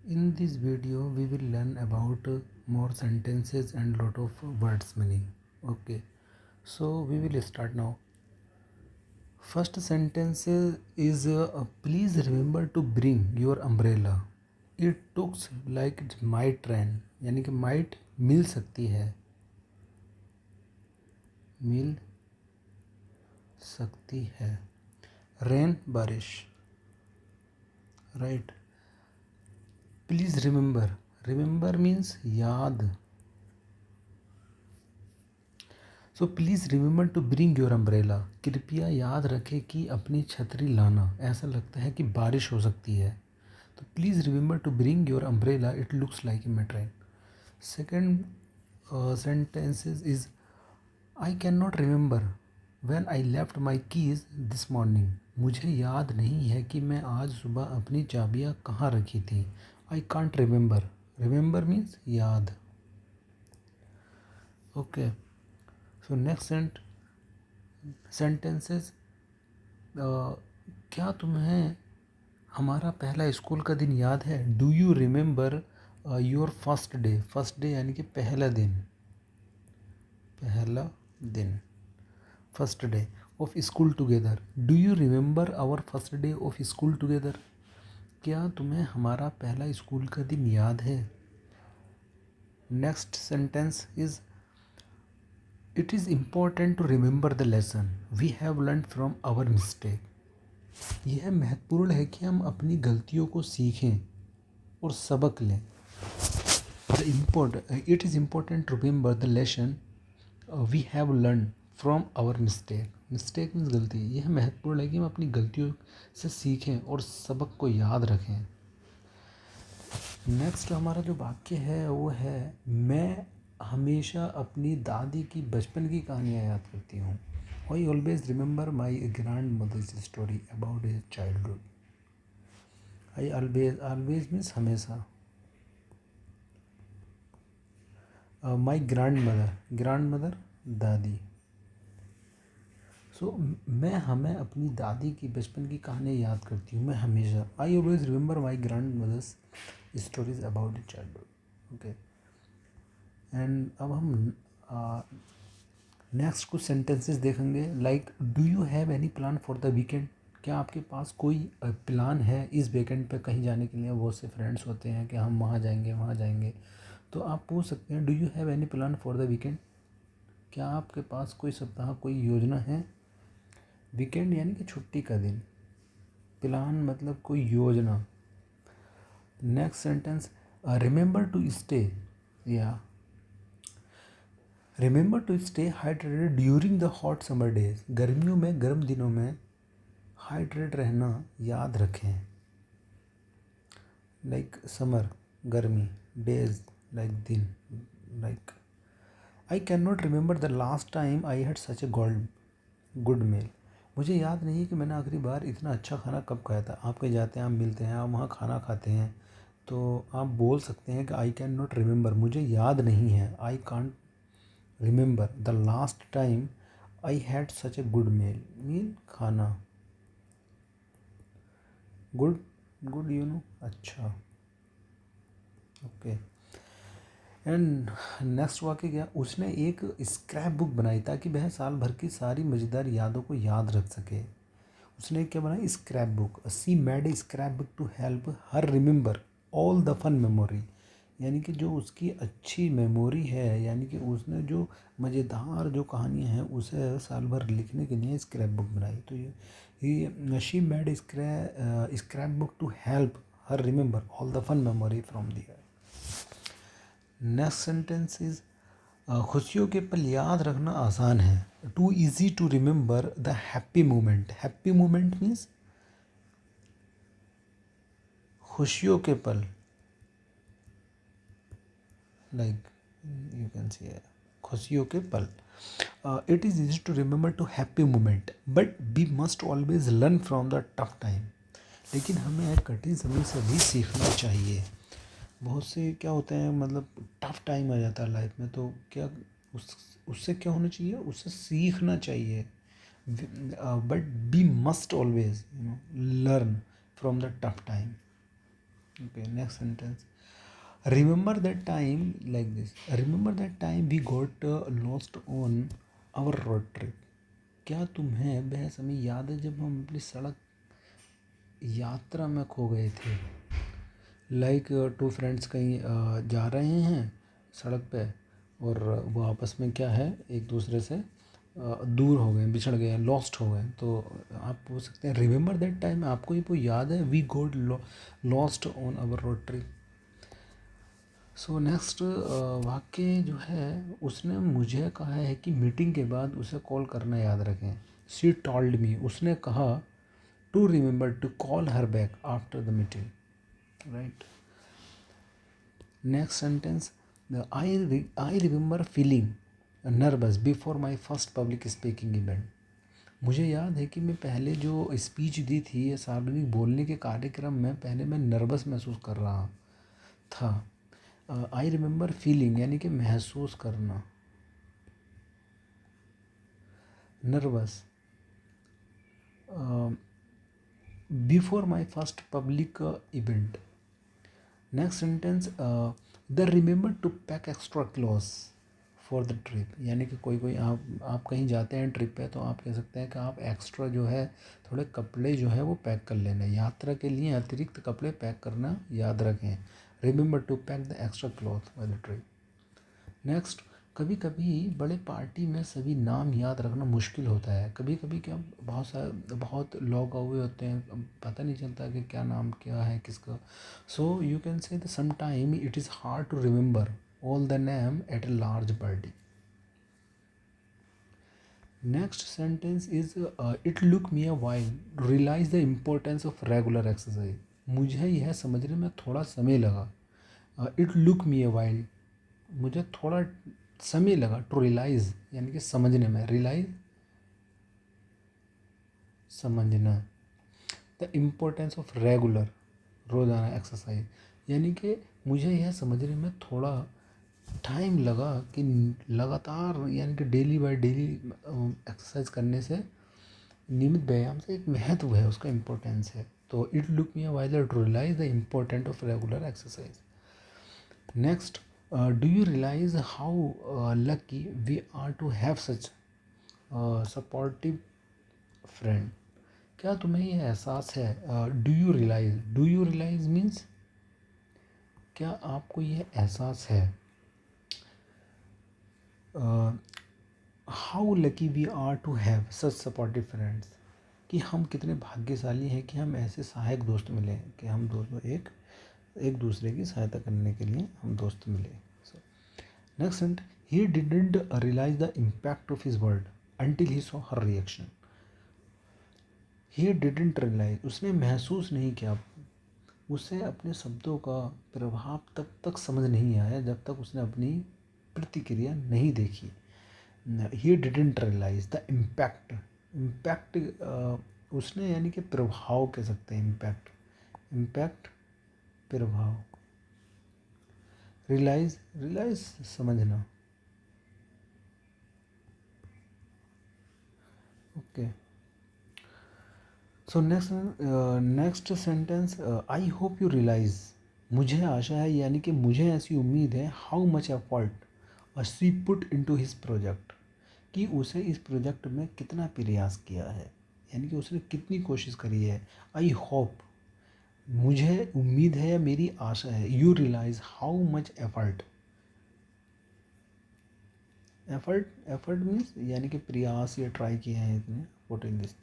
In this video, we will learn about more sentences and lot of words meaning. Okay, so we will start now. First sentence is please remember to bring your umbrella. It looks like it might rain. यानी कि might मिल सकती है, मिल सकती है. Rain बारिश, right? Please remember. Remember means याद. So please remember to bring your umbrella. कृपया याद रखें कि अपनी छतरी लाना. ऐसा लगता है कि बारिश हो सकती है, तो please remember to bring your umbrella. It looks like a मेट्रेन. Second sentences is I can not remember when I left my keys this morning. मुझे याद नहीं है कि मैं आज सुबह अपनी चाबियाँ कहाँ रखी थी. I can't remember. Remember means याद. Okay, so next sentences. क्या तुम्हें हमारा पहला स्कूल का दिन याद है. Do you remember your first day. First day यानी कि पहला दिन, पहला दिन. First day of school together. Do you remember our first day of school together. क्या तुम्हें हमारा पहला स्कूल का दिन याद है. Next sentence is it is important to remember the lesson we have learn from our mistake. यह महत्वपूर्ण है कि हम अपनी गलतियों को सीखें और सबक लें. It is important to remember the lesson we have learn from our mistake. Mistake means गलती. यह महत्वपूर्ण है कि हम अपनी गलतियों से सीखें और सबक को याद रखें. नेक्स्ट हमारा जो वाक्य है वो है मैं हमेशा अपनी दादी की बचपन की कहानियाँ याद करती हूँ. I always remember my grand mother's story about his childhood. I always, always means हमेशा. माई ग्रैंड मदर दादी. सो मैं हमें अपनी दादी की बचपन की कहानियाँ याद करती हूँ. मैं हमेशा. I always remember my grand mother's stories about his childhood. Okay, and अब हम नेक्स्ट कुछ सेंटेंसेस देखेंगे. Like do you have any plan for the weekend. क्या आपके पास कोई प्लान है इस वीकेंड पे कहीं जाने के लिए. बहुत से फ्रेंड्स होते हैं कि हम वहाँ जाएंगे, तो आप पूछ सकते हैं do you have any plan for the weekend. क्या आपके पास कोई सप्ताह कोई योजना है. वीकेंड यानी कि छुट्टी का दिन. प्लान मतलब कोई योजना. Next sentence remember to stay या remember to stay hydrated during the hot summer days. गर्मियों में, गर्म दिनों में हाइड्रेट रहना याद रखें. लाइक समर गर्मी, डेज लाइक दिन. Like I can not remember the last time I had such a good meal. मुझे याद नहीं है कि मैंने आखिरी बार इतना अच्छा खाना कब खाया था. आप कहीं जाते हैं, आप मिलते हैं, आप वहाँ खाना खाते हैं, तो आप बोल सकते हैं कि आई कैन नॉट रिमेंबर, मुझे याद नहीं है. I can't remember the last time I had such a good meal. Meal खाना. गुड, गुड यू नो, अच्छा. ओके, एंड नेक्स्ट वाक्य क्या. उसने एक स्क्रैप बुक बनाई ताकि वह साल भर की सारी मज़ेदार यादों को याद रख सके. उसने क्या बनाई. Scrap book. She made a scrap book to help her remember all the fun memory. यानी कि जो उसकी अच्छी मेमोरी है, यानी कि उसने जो मज़ेदार जो कहानियाँ हैं उसे साल भर लिखने के लिए स्क्रैप बुक बनाई. तो ये she made scrap book to help her remember all the fun memory from the year. Next sentence is खुशियों के पल याद रखना आसान है. To easy to remember the happy moment. Happy moment means खुशियों के पल. लाइक यू कैन सी खुशियों के पल. It is easy to remember to happy moment but we must always learn from the tough time. लेकिन हमें कठिन समय से भी सीखना चाहिए. बहुत से क्या होते हैं, मतलब टफ टाइम आ जाता है लाइफ में, तो क्या उससे क्या होना चाहिए, उससे सीखना चाहिए. But we must always learn from the tough time. Okay, next sentence. Remember that time, like this. Remember that time we got lost on our road trip. क्या तुम्हें वह समय याद है जब हम अपनी सड़क यात्रा में खो गए थे? लाइक टू फ्रेंड्स कहीं जा रहे हैं सड़क पे, और वो आपस में क्या है, एक दूसरे से दूर हो गए, बिछड़ गए, लॉस्ट हो गए। तो आप बोल सकते हैं रिमेंबर दैट टाइम, आपको ये वो याद है, we got lost on our road trip. So next वाक्य जो है, उसने मुझे कहा है कि मीटिंग के बाद उसे कॉल करना याद रखें। शी टोल्ड मी, उसने कहा to remember to call her back after the meeting, right. Next sentence, I remember feeling nervous before my first public speaking event. मुझे याद है कि मैं पहले जो स्पीच दी थी, ये सार्वजनिक बोलने के कार्यक्रम में, पहले मैं नर्वस महसूस कर रहा था। आई रिमेंबर फीलिंग यानी कि महसूस करना, nervous before my first public event. Next sentence, the remember to pack extra clothes for the trip, यानी कि कोई आप कहीं जाते हैं ट्रिप पे, तो आप कह सकते हैं कि आप एक्स्ट्रा जो है थोड़े कपड़े जो है वो पैक कर लेना, यात्रा के लिए अतिरिक्त कपड़े पैक करना याद रखें। Remember to pack the extra cloth for the trip. Next, कभी कभी बड़े पार्टी में सभी नाम याद रखना मुश्किल होता है। कभी कभी क्या, बहुत लोग हुए होते हैं, पता नहीं चलता कि क्या नाम क्या है किसका। सो you can say some time it is hard to remember all the name at a large party. Next sentence is it look me a while realize the importance of regular exercise. मुझे यह समझने में थोड़ा समय लगा। It look me a while, मुझे थोड़ा समय लगा टू रियलाइज यानी कि समझने में, रियलाइज समझना, द इम्पोर्टेंस ऑफ रेगुलर रोज़ाना एक्सरसाइज, यानी कि मुझे यह समझने में थोड़ा टाइम लगा कि लगातार यानी कि डेली बाय डेली एक्सरसाइज करने से, नियमित व्यायाम से एक महत्व है, उसका इम्पोर्टेंस है। तो it look me while to realize the important of regular exercise. Next, do you realize how lucky we are to have such supportive friend. क्या तुम्हें ये एहसास है, डू यू रियलाइज मीन्स क्या आपको ये एहसास है, how lucky we are to have such supportive friends, कि हम कितने भाग्यशाली हैं कि हम ऐसे सहायक दोस्त मिले, कि हम दोनों एक दूसरे की सहायता करने के लिए हम दोस्त मिले। Next sent, he didn't realize the impact of his word until he saw her reaction. He didn't realize, उसने महसूस नहीं किया, उसे अपने शब्दों का प्रभाव तब तक समझ नहीं आया जब तक उसने अपनी प्रतिक्रिया नहीं देखी। He didn't realize the impact, impact उसने यानी कि प्रभाव कह सकते हैं, इम्पैक्ट प्रभाव, रियलाइज समझना। Okay, so next sentence, I hope you realize, मुझे आशा है यानी कि मुझे ऐसी उम्मीद है, how much effort she put into his project, कि उसे इस प्रोजेक्ट में कितना प्रयास किया है, यानी कि उसने कितनी कोशिश करी है। आई होप, मुझे उम्मीद है या मेरी आशा है, you realize how much effort, effort means यानी कि प्रयास या ट्राई किए हैं इतने, put in this.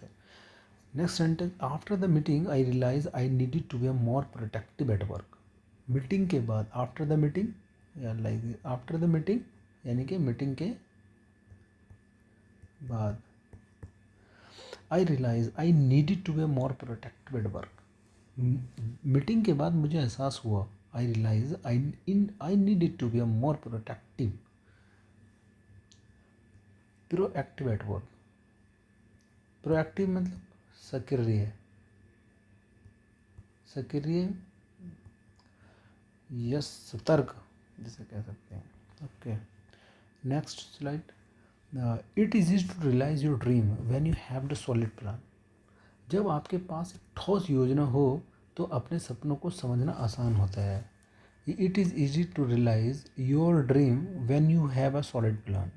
Next sentence, after the meeting I realize I needed to be more protective at work. Meeting के बाद, आफ्टर द मीटिंग या लाइक आफ्टर द मीटिंग यानी कि मीटिंग के बाद, I realize I needed to be more protective at work. Meeting के बाद मुझे एहसास हुआ, आई realize I needed to be more protective at work. Proactive मतलब सक्रिय, यस सतर्क जिसे कह सकते हैं। Okay, next slide, it is is to realize your dream when you have the solid plan. जब आपके पास एक ठोस योजना हो तो अपने सपनों को समझना आसान होता है। It is easy to realize your dream when you have a solid plan.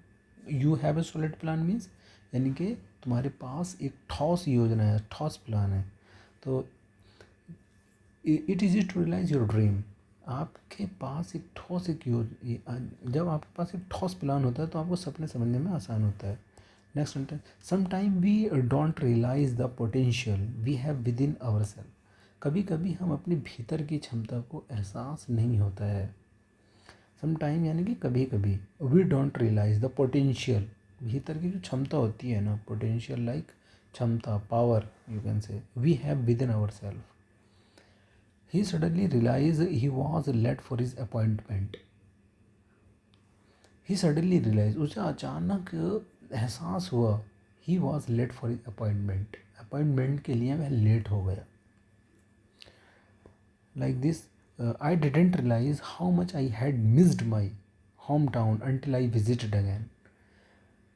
You have a solid plan means यानी कि तुम्हारे पास एक ठोस योजना है, ठोस प्लान है। तो it is to realize your dream, आपके पास एक ठोस एक जब आपके पास एक ठोस प्लान होता है तो आपको सपने समझने में आसान होता है। Next sentence, sometime we don't realize the potential we have within our self. कभी कभी हम अपने भीतर की क्षमता को एहसास नहीं होता है। समटाइम यानी कि कभी कभी, we don't realize the potential, भीतर की जो क्षमता होती है ना, पोटेंशियल लाइक क्षमता, power you can say, we have within our self. He suddenly realized he was late for his appointment. He suddenly realized, उसे अचानक एहसास हुआ, he was late for his appointment. Appointment के लिए वह late हो गया। Like this, I didn't realize how much I had missed my hometown until I visited again.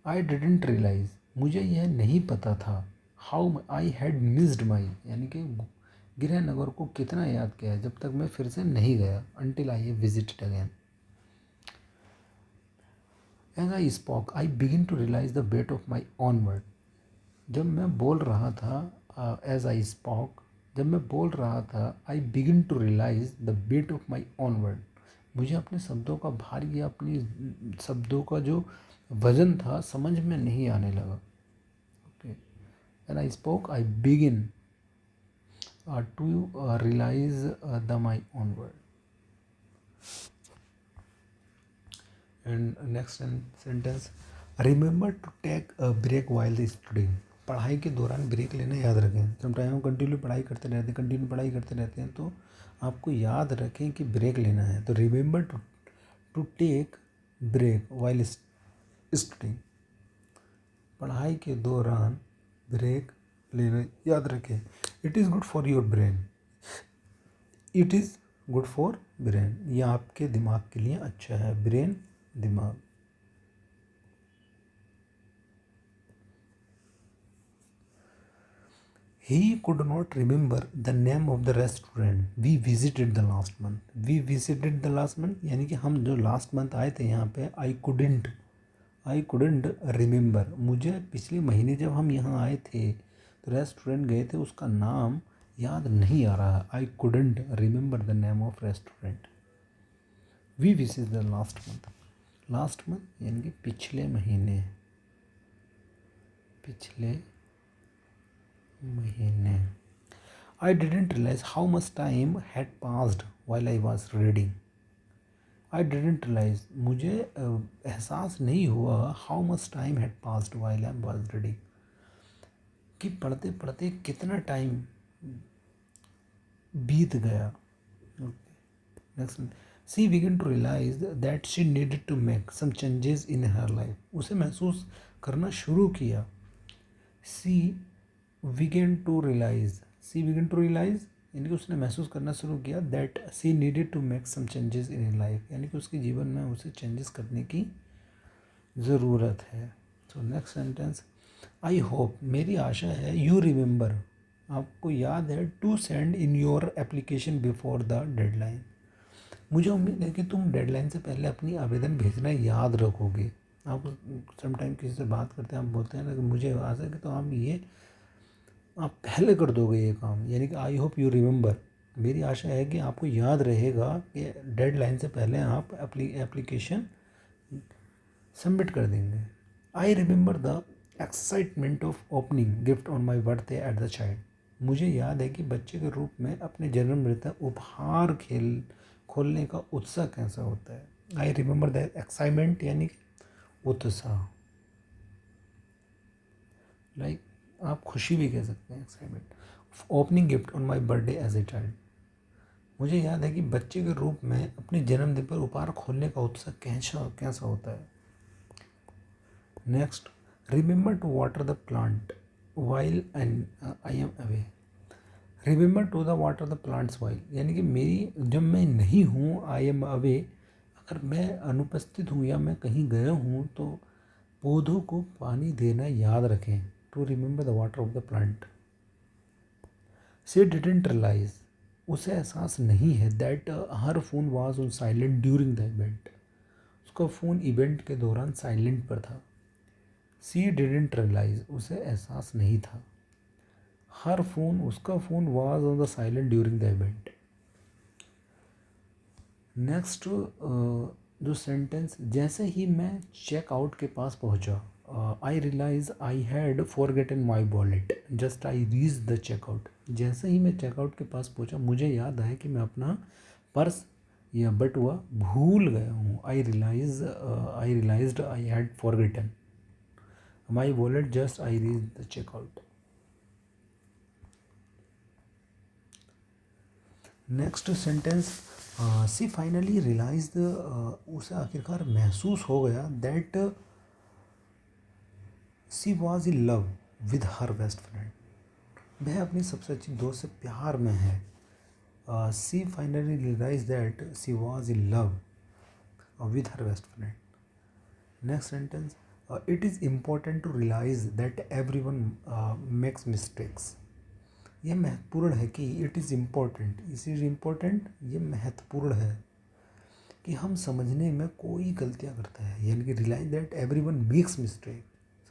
I didn't realize, मुझे यह नहीं पता था, how I had missed my, यानी कि गृहनगर को कितना याद किया जब तक मैं फिर से नहीं गया, until I have visited again. As I spoke, I began to realize the weight of my own word. जब मैं बोल रहा था, as I spoke, जब मैं बोल रहा था, I began to realize the weight of my own word. मुझे अपने शब्दों का भार या अपनी शब्दों का जो वजन था समझ में नहीं आने लगा। Okay. When I spoke, I began to realize my own word. And next sentence, remember to take a break while studying. पढ़ाई के दौरान ब्रेक लेना याद रखें। समटाइम हम कंटिन्यू पढ़ाई करते रहते हैं तो आपको याद रखें कि ब्रेक लेना है। तो remember to take break while studying, पढ़ाई के दौरान ब्रेक लेना याद रखें। It is good for your brain, it is good for brain, यह आपके दिमाग के लिए अच्छा है। ब्रेन, दिमाग। He could not remember the name of the restaurant we visited the last month. We visited the last month यानी कि हम जो लास्ट मंथ आए थे यहाँ पे, I couldn't remember, मुझे पिछले महीने जब हम यहाँ आए थे तो रेस्टोरेंट गए थे, उसका नाम याद नहीं आ रहा। I couldn't remember the name of restaurant. We visited the last month. Last month यानी कि पिछले महीने, I didn't realize how much time had passed while I was reading. I didn't realize, मुझे एहसास नहीं हुआ how much time had passed while I was reading, कि पढ़ते पढ़ते कितना टाइम बीत गया। Next, she began to realize that she needed to make some changes in her life. उसे महसूस करना शुरू किया। she began to realize यानी कि उसने महसूस करना शुरू किया that she needed to make some changes in her life, यानी कि उसके जीवन में उसे चेंजेस करने की ज़रूरत है। तो नेक्स्ट सेंटेंस, आई होप, मेरी आशा है, यू रिमेंबर, आपको याद है, to send in your application before the deadline, मुझे उम्मीद है कि तुम डेडलाइन से पहले अपनी आवेदन भेजना याद रखोगे। आप समटाइम किसी से बात करते हैं, आप बोलते हैं ना कि मुझे आशा है कि तो आप पहले कर दोगे ये काम, यानी कि आई होप यू रिमेंबर, मेरी आशा है कि आपको याद रहेगा कि डेडलाइन से पहले आप अपनी एप्लीकेशन सबमिट कर देंगे। I remember the excitement of opening gift on my birthday at the child, मुझे याद है कि बच्चे के रूप में अपने जन्मदिन पर उपहार खोलने का उत्साह कैसा होता है। आई रिमेंबर द एक्साइटमेंट यानी कि उत्साह, लाइक आप खुशी भी कह सकते हैं, excitement. Opening gift on my birthday as a child, मुझे याद है कि बच्चे के रूप में अपने जन्मदिन पर उपहार खोलने का उत्साह कैसा होता है। Next, remember to water the plant while and I am away, remember to the water the plants while, यानी कि जब मैं नहीं हूँ, आई एम अवे, अगर मैं अनुपस्थित हूँ या मैं कहीं गया हूँ तो पौधों को पानी देना याद रखें। To remember the water of the plant. She didn't realize, उसे एहसास नहीं है that her phone was on silent during the event. उसका फ़ोन इवेंट के दौरान साइलेंट पर था। सी डिडेंट रियलाइज, उसे एहसास नहीं था। हर फ़ोन, उसका phone was on the silent during the event. Next जो सेंटेंस, जैसे ही मैं चेकआउट के पास पहुंचा, I realize I had forgotten my wallet just I reach the checkout. जैसे ही मैं चेकआउट के पास पहुंचा मुझे याद आया कि मैं अपना पर्स या बटुआ भूल गया हूँ। I realized I had forgotten my wallet just I reach the checkout. Next sentence, she finally realize, उसे आखिरकार महसूस हो गया that she was in love with her best friend. वह अपनी सबसे अच्छी दोस्त से प्यार में है। She finally realize that she was in love with her best friend. Next sentence, it is important to realize that every one makes mistakes. यह महत्वपूर्ण है कि it is important, it is important, ये महत्वपूर्ण है कि हम समझने में कोई गलतियाँ करता है, यानी कि realize that every one makes mistake.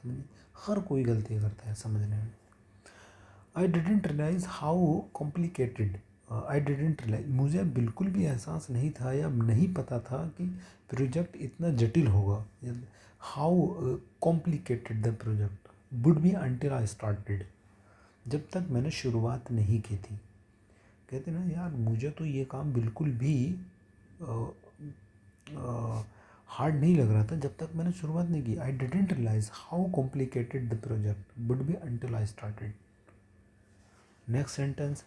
समझिए, हर कोई गलतियाँ करता है समझने में। I didn't realize how complicated, I didn't realize, मुझे बिल्कुल भी एहसास नहीं था या नहीं पता था कि प्रोजेक्ट इतना जटिल होगा। How complicated the project would be until I started, जब तक मैंने शुरुआत नहीं की थी। कहते ना यार, मुझे तो ये काम बिल्कुल भी हार्ड नहीं लग रहा था जब तक मैंने शुरुआत नहीं की। I didn't realize how complicated the project would be until I started. Next sentence,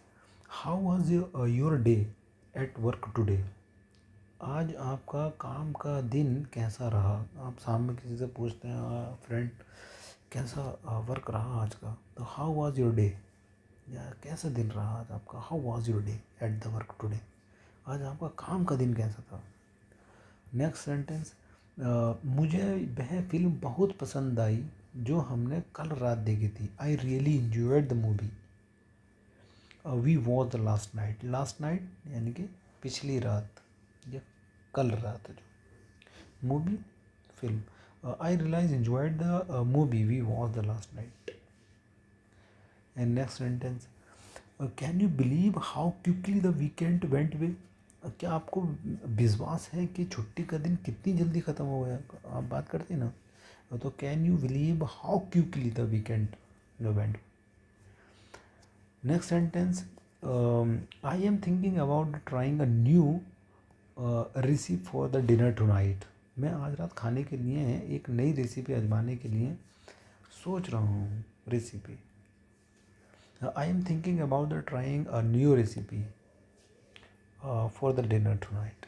how was your day at work today. आज आपका काम का दिन कैसा रहा। आप सामने किसी से पूछते हैं, फ्रेंड कैसा वर्क रहा आज का, तो हाउ वॉज योर डे, या कैसा दिन रहा आज आपका। How was your day at the work today, आज आपका काम का दिन कैसा था। नेक्स्ट सेंटेंस, मुझे वह फिल्म बहुत पसंद आई जो हमने कल रात देखी थी। I really enjoyed the movie we watch the last night. Last night यानी कि पिछली रात या कल रात जो movie film. I realize enjoyed the movie we watch the last night. And next sentence, can you believe how quickly the weekend went way. क्या आपको विश्वास है कि छुट्टी का दिन कितनी जल्दी ख़त्म हो गया। आप बात करते हैं ना, तो can you believe how quickly the weekend went. Next sentence, I am thinking about trying a new recipe for the dinner tonight. मैं आज रात खाने के लिए एक नई रेसिपी आजमाने के लिए सोच रहा हूँ recipe. I am thinking about the trying a new recipe for the dinner tonight.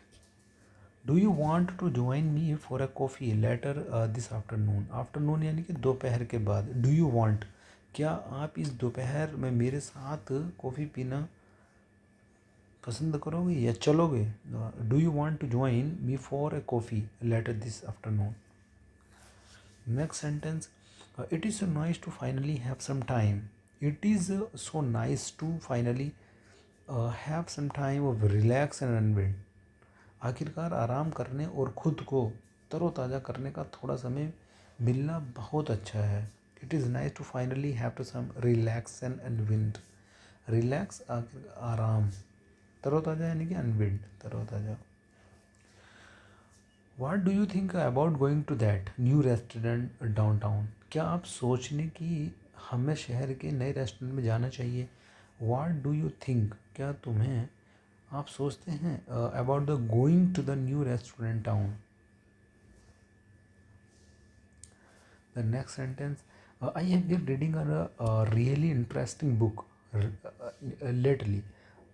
Do you want to join me for a coffee later this afternoon. Afternoon यानी कि दोपहर के बाद। डू यू वॉन्ट, क्या आप इस दोपहर में मेरे साथ कॉफ़ी पीना पसंद करोगे या चलोगे। Do you want to join me for a coffee later this afternoon. Next sentence, it is so nice to finally have some time. It is so nice to finally have some time off relax and unwind. आखिरकार आराम करने और ख़ुद को तरोताज़ा करने का थोड़ा समय मिलना बहुत अच्छा है। It is nice to finally have to some relax and unwind. Relax आराम, तरोताज़ा यानी कि अनविंड तरोताज़ा। What do you think about going to that new restaurant downtown. क्या आप सोचने की हमें शहर के नए रेस्टोरेंट में जाना चाहिए। वाट डू यू थिंक, क्या तुम्हें, आप सोचते हैं about the going to the new restaurant town. The next sentence, I have been reading a really interesting book lately,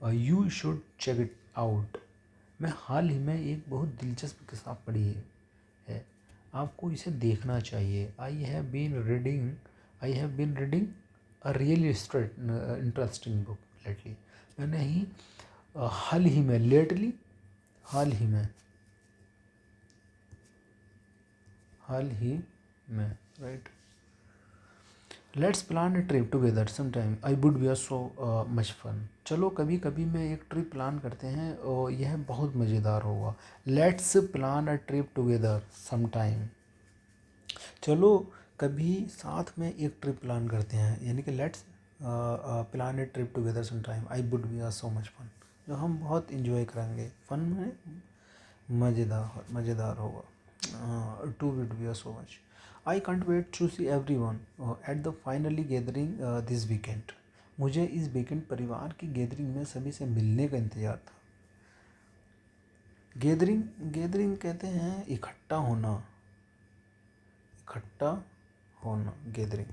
you should check it out. मैं हाल ही में एक बहुत दिलचस्प किताब पढ़ी है, आपको इसे देखना चाहिए। I have been reading a really interesting book lately. मैंने ही हाल ही में, लेटली हाल ही में, हाल ही में, right. Let's plan a trip together sometime I would be so much fun. चलो कभी कभी मैं एक ट्रिप प्लान करते हैं और यह बहुत मज़ेदार होगा। Let's plan a trip together sometime. चलो कभी साथ में एक ट्रिप प्लान करते हैं, यानी कि let's plan a trip together some time I would be so much fun, जो हम बहुत इंजॉय करेंगे। फन में मज़ेदार मज़ेदार होगा। To would be so much. I can't wait to see everyone at the finally gathering this weekend. मुझे इस वीकेंड परिवार की गैदरिंग में सभी से मिलने का इंतज़ार था। गैदरिंग गैदरिंग कहते हैं इकट्ठा होना, इकट्ठा होना gathering.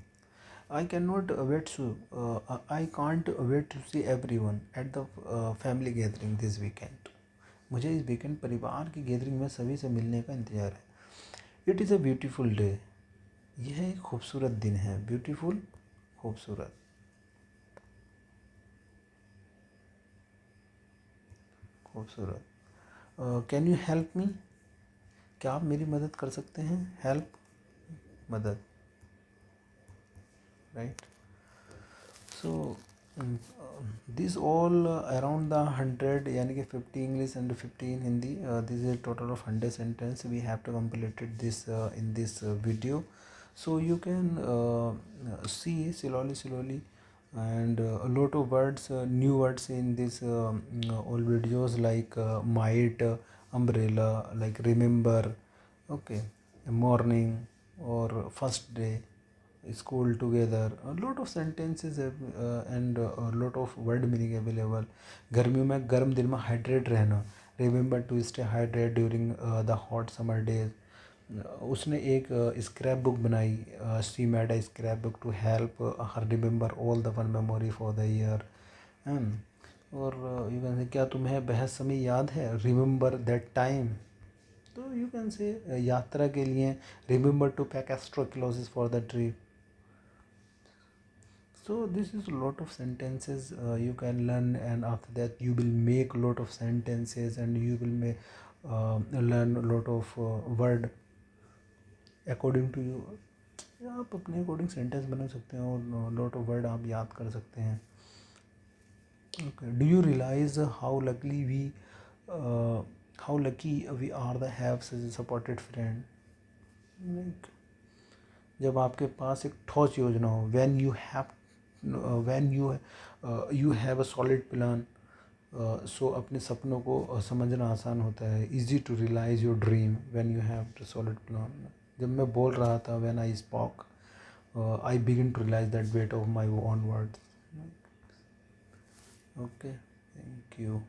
I cannot wait to I can't wait to see everyone at the family gathering this weekend. मुझे इस वीकेंड परिवार की गैदरिंग में सभी से मिलने का इंतज़ार है। It is a beautiful day. यह एक खूबसूरत दिन है। ब्यूटीफुल खूबसूरत, खूबसूरत। Can you help me? क्या आप मेरी मदद कर सकते हैं? हेल्प मदद, right. So this all around the 100, यानी कि 50 English and 15 Hindi. This is total of 100 sentence we have to completed this in this video. So you can see slowly and a lot of words, new words in this all videos, like might, umbrella, like remember, okay, morning or first day, school together. A lot of sentences have, and a lot of word meaning available. गर्मियों में गर्म दिन में hydrate रहना, remember to stay hydrate during the hot summer days. उसने एक scrapbook बनाई, she made a scrap book to help her remember all the fun memory for the year. और यू कैन से, क्या तुम्हें वह समय याद है? Remember that time. तो यू कैन से यात्रा के लिए remember to pack extra clothes for the trip. So this is a lot of sentences you can learn, and after that you will make a lot of sentences and you will learn a lot of word according to you. आप अपने according sentence बना सकते हैं और lot of word आप याद कर सकते हैं। Okay, do you realize how lucky we are the have such a supported friend. Like जब आपके पास एक ठोस योजना हो, when you have you have a solid plan, so अपने सपनों को समझना आसान होता है। Easy to realize your dream when you have a solid plan. जब मैं बोल रहा था, when I spoke I begin to realize that weight of my own words. Okay, thank you.